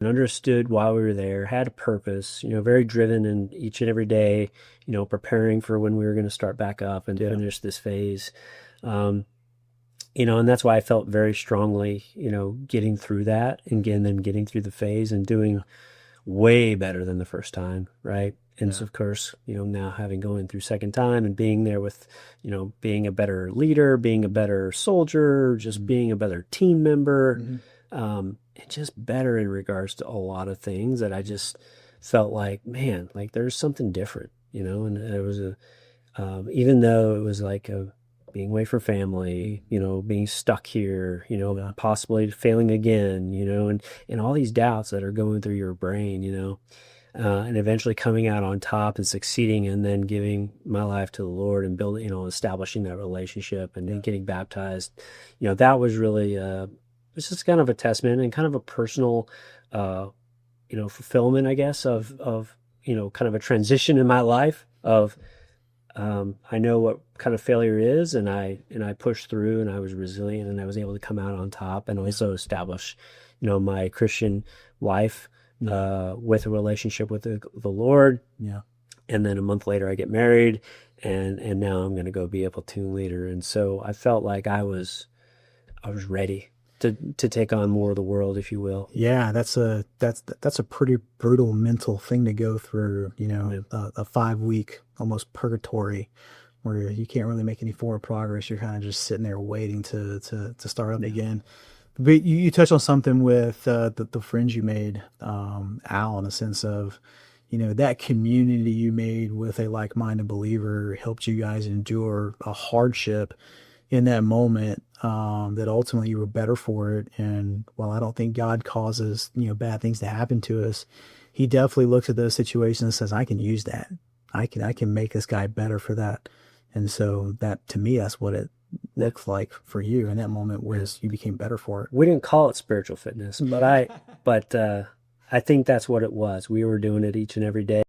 understood why we were there, had a purpose, very driven in each and every day, preparing for when we were going to start back up and finish this phase. Um, and that's why I felt very strongly, getting through that and then getting through the phase and doing way better than the first time, right? And so, of course, now having going through second time and being there with, being a better leader, being a better soldier, just being a better team member, and just better in regards to a lot of things that I just felt like, man, like there's something different, and it was even though it was like being away from family, being stuck here, possibly failing again, and all these doubts that are going through your brain, and eventually coming out on top and succeeding and then giving my life to the Lord and building, establishing that relationship and then getting baptized, that was really, it's just kind of a testament and kind of a personal, fulfillment, I guess, of, kind of a transition in my life of, I know what kind of failure is, and I pushed through, and I was resilient, and I was able to come out on top, and also establish, my Christian life with a relationship with the Lord. Yeah. And then a month later, I get married, and now I'm going to go be a platoon leader. And so I felt like I was ready to take on more of the world, if you will. Yeah, that's a pretty brutal mental thing to go through, a 5 week almost purgatory where you can't really make any forward progress. You're kind of just sitting there waiting to start up again. But you touched on something with the friends you made, Al, in a sense of, that community you made with a like-minded believer helped you guys endure a hardship in that moment, that ultimately you were better for it. And while I don't think God causes, bad things to happen to us, he definitely looks at those situations and says, I can use that. I can make this guy better for that. And so that, to me, that's what it looks like for you in that moment, whereas you became better for it. We didn't call it spiritual fitness, but I think that's what it was. We were doing it each and every day.